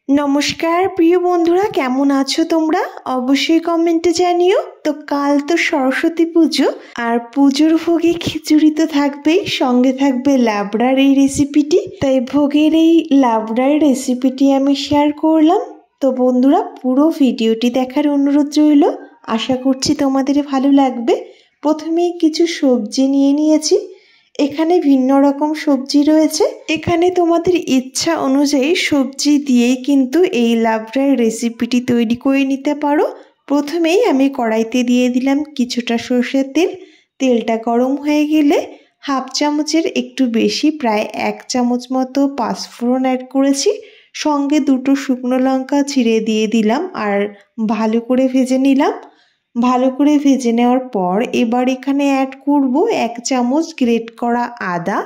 নমস্কার প্রিয় বন্ধুরা, কেমন আছো তোমরা? অবশ্যই কমেন্টে জানিও। তো কাল তো সরস্বতী পুজো, আর পুজোর ভোগে খিচুড়ি তো থাকবেই, সঙ্গে থাকবে লাবড়ার এই রেসিপিটি। তাই ভোগের এই লাবড়ার রেসিপিটি আমি শেয়ার করলাম। তো বন্ধুরা, পুরো ভিডিওটি দেখার অনুরোধ রইল। আশা করছি তোমাদের ভালো লাগবে। প্রথমেই কিছু সবজি নিয়ে নিয়েছি। এখানে ভিন্ন রকম সবজি রয়েছে। এখানে তোমাদের ইচ্ছা অনুযায়ী সবজি দিয়েই কিন্তু এই লাবড়ার রেসিপিটি তৈরি করে নিতে পারো। প্রথমেই আমি কড়াইতে দিয়ে দিলাম কিছুটা সর্ষের তেল। তেলটা গরম হয়ে গেলে হাফ চামচের একটু বেশি, প্রায় 1 চামচ মতো পাঁচফোড়ন অ্যাড করেছি। সঙ্গে 2টো শুকনো লঙ্কা ছিঁড়ে দিয়ে দিলাম আর ভালো করে ভেজে নিলাম। ভালো করে ভেজে নেওয়ার পর এবার এখানে অ্যাড করব 1 চামচ গ্রেট করা আদা।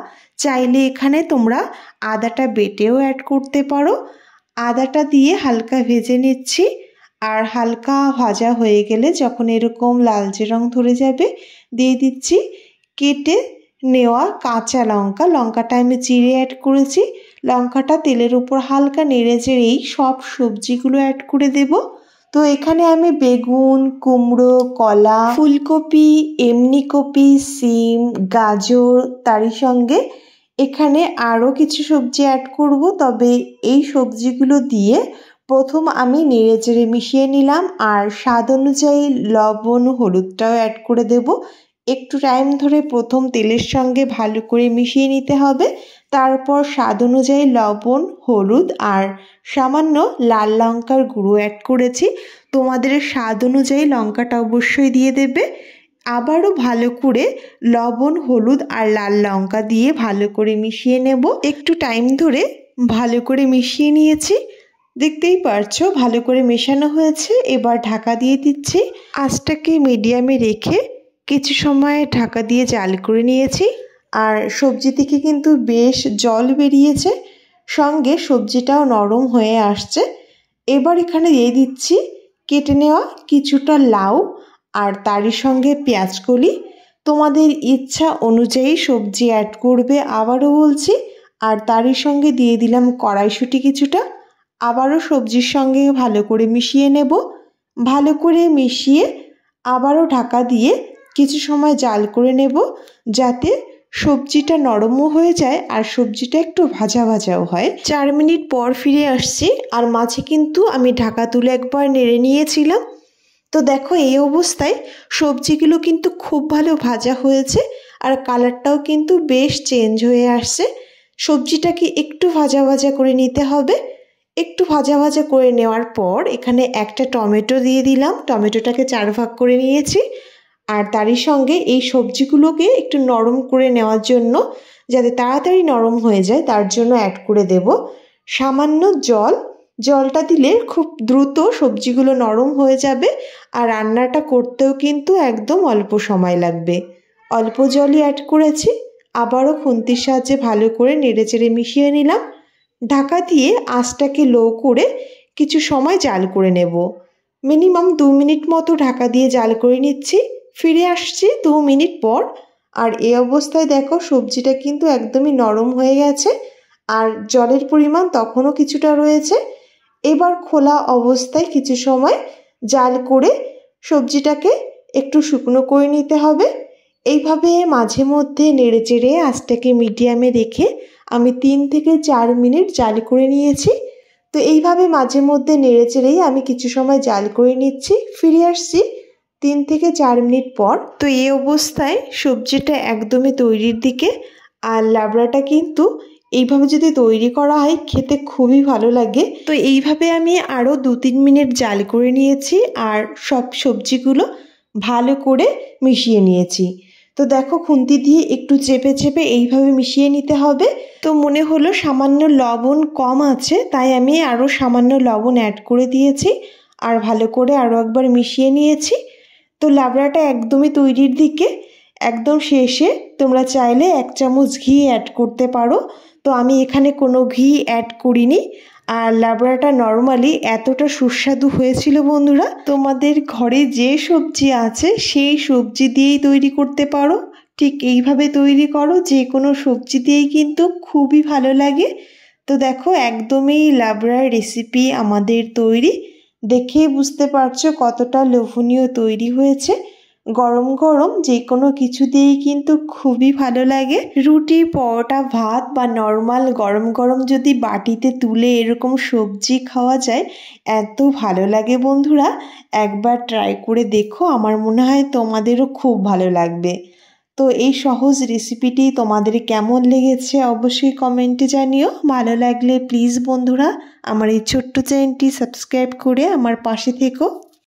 চাইলে এখানে তোমরা আদাটা বেটেও অ্যাড করতে পারো। আদাটা দিয়ে হালকা ভেজে নিচ্ছি। আর হালকা ভাজা হয়ে গেলে যখন এরকম লালচে রং ধরে যাবে, দিয়ে দিচ্ছি কেটে নেওয়া কাঁচা লঙ্কা। লঙ্কাটা আমি চিড়ে অ্যাড করেছি। লঙ্কাটা তেলের উপর হালকা নেড়ে চেড়েই সব সবজিগুলো অ্যাড করে দেব। তো এখানে আমি বেগুন, কুমড়ো, কলা, ফুলকপি, এমনি কপি, সিম, গাজর, তারই সঙ্গে এখানে আরও কিছু সবজি অ্যাড করব। তবে এই সবজিগুলো দিয়ে প্রথম আমি নেড়ে চেড়ে মিশিয়ে নিলাম। আর স্বাদ অনুযায়ী লবণ, হলুদটাও অ্যাড করে দেব। একটু টাইম ধরে প্রথম তেলের সঙ্গে ভালো করে মিশিয়ে নিতে হবে। তারপর স্বাদ অনুযায়ী লবণ, হলুদ আর সামান্য লাল লঙ্কার গুঁড়ো অ্যাড করেছি। তোমাদের স্বাদ অনুযায়ী লঙ্কাটা অবশ্যই দিয়ে দেবে। আবারও ভালো করে লবণ, হলুদ আর লাল লঙ্কা দিয়ে ভালো করে মিশিয়ে নেব। একটু টাইম ধরে ভালো করে মিশিয়ে নিয়েছি। দেখতেই পারছো ভালো করে মেশানো হয়েছে। এবার ঢাকা দিয়ে দিচ্ছি। আঁচটাকে মিডিয়ামে রেখে কিছু সময় ঢাকা দিয়ে জাল করে নিয়েছি। আর সবজি থেকে কিন্তু বেশ জল বেরিয়েছে, সঙ্গে সবজিটাও নরম হয়ে আসছে। এবার এখানে দিয়ে দিচ্ছি কেটে নেওয়া কিছুটা লাউ আর তারই সঙ্গে পেঁয়াজ কলি। তোমাদের ইচ্ছা অনুযায়ী সবজি অ্যাড করবে, আবারও বলছি। আর তারই সঙ্গে দিয়ে দিলাম কড়াইশুঁটি কিছুটা। আবারও সবজির সঙ্গে ভালো করে মিশিয়ে নেব। ভালো করে মিশিয়ে আবারও ঢাকা দিয়ে কিছু সময় জাল করে নেব, যাতে সবজিটা নরমও হয়ে যায় আর সবজিটা একটু ভাজা ভাজাও হয়। 4 মিনিট পর ফিরে আসছি। আর মাঝে কিন্তু আমি ঢাকা তুলে একবার নেড়ে নিয়েছিলাম। তো দেখো, এই অবস্থায় সবজিগুলো কিন্তু খুব ভালো ভাজা হয়েছে আর কালারটাও কিন্তু বেশ চেঞ্জ হয়ে আসছে। সবজিটাকে একটু ভাজা ভাজা করে নিতে হবে। একটু ভাজা ভাজা করে নেওয়ার পর এখানে একটা টমেটো দিয়ে দিলাম। টমেটোটাকে 4 ভাগ করে নিয়েছি। আর তারই সঙ্গে এই সবজিগুলোকে একটু নরম করে নেওয়ার জন্য, যাতে তাড়াতাড়ি নরম হয়ে যায়, তার জন্য অ্যাড করে দেব সামান্য জল। জলটা দিলে খুব দ্রুত সবজিগুলো নরম হয়ে যাবে আর রান্নাটা করতেও কিন্তু একদম অল্প সময় লাগবে। অল্প জলই অ্যাড করেছি। আবারও খুন্তির সাহায্যে ভালো করে নেড়েচেড়ে মিশিয়ে নিলাম। ঢাকা দিয়ে আঁচটাকে লো করে কিছু সময় জাল করে নেব। মিনিমাম 2 মিনিট মতো ঢাকা দিয়ে জাল করে নিচ্ছি। ফিরে আসছি 2 মিনিট পর। আর এই অবস্থায় দেখো সবজিটা কিন্তু একদমই নরম হয়ে গেছে আর জলের পরিমাণ তখনও কিছুটা রয়েছে। এবার খোলা অবস্থায় কিছু সময় জাল করে সবজিটাকে একটু শুকনো করে নিতে হবে। এইভাবে মাঝে মধ্যে নেড়েচেড়ে আঁচটাকে মিডিয়ামে রেখে আমি 3 থেকে 4 মিনিট জাল করে নিয়েছি। তো এইভাবে মাঝে মধ্যে নেড়েচেড়েই আমি কিছু সময় জাল করে নিচ্ছি। ফিরে আসছি 3 থেকে 4 মিনিট পর। তো এই অবস্থায় সবজিটা একদমই তৈরির দিকে। আর লাবড়াটা কিন্তু এইভাবে যদি তৈরি করা হয় খেতে খুবই ভালো লাগে। তো এইভাবে আমি আরও 2-3 মিনিট জাল করে নিয়েছি আর সব সবজিগুলো ভালো করে মিশিয়ে নিয়েছি। তো দেখো, খুন্তি দিয়ে একটু চেপে চেপে এইভাবে মিশিয়ে নিতে হবে। তো মনে হলো সামান্য লবণ কম আছে, তাই আমি আরও সামান্য লবণ অ্যাড করে দিয়েছি আর ভালো করে আরও একবার মিশিয়ে নিয়েছি। তো লাবড়াটা একদমই তৈরির দিকে। একদম শেষে তোমরা চাইলে 1 চামচ ঘি অ্যাড করতে পারো। তো আমি এখানে কোনো ঘি অ্যাড করিনি। আর লাবড়াটা নর্মালি এতটা সুস্বাদু হয়েছিল বন্ধুরা। তোমাদের ঘরে যে সবজি আছে সেই সবজি দিয়েই তৈরি করতে পারো। ঠিক এইভাবে তৈরি করো, যে কোনো সবজি দিয়েই কিন্তু খুবই ভালো লাগে। তো দেখো একদমই লাবড়ার রেসিপি আমাদের তৈরি। দেখেই বুঝতে পারছো কতটা লোভনীয় তৈরি হয়েছে। গরম গরম যে কোনো কিছু দিয়েই কিন্তু খুবই ভালো লাগে। রুটি, পরোটা, ভাত বা নর্মাল গরম গরম যদি বাটিতে তুলে এরকম সবজি খাওয়া যায়, এত ভালো লাগে বন্ধুরা। একবার ট্রাই করে দেখো, আমার মনে হয় তোমাদেরও খুব ভালো লাগবে। তো এই সহজ রেসিপিটি তোমাদের কেমন লেগেছে অবশ্যই কমেন্টে জানিও। ভালো লাগলে প্লিজ বন্ধুরা আমার এই ছোট্ট চ্যানেলটি সাবস্ক্রাইব করে আমার পাশে থেকো।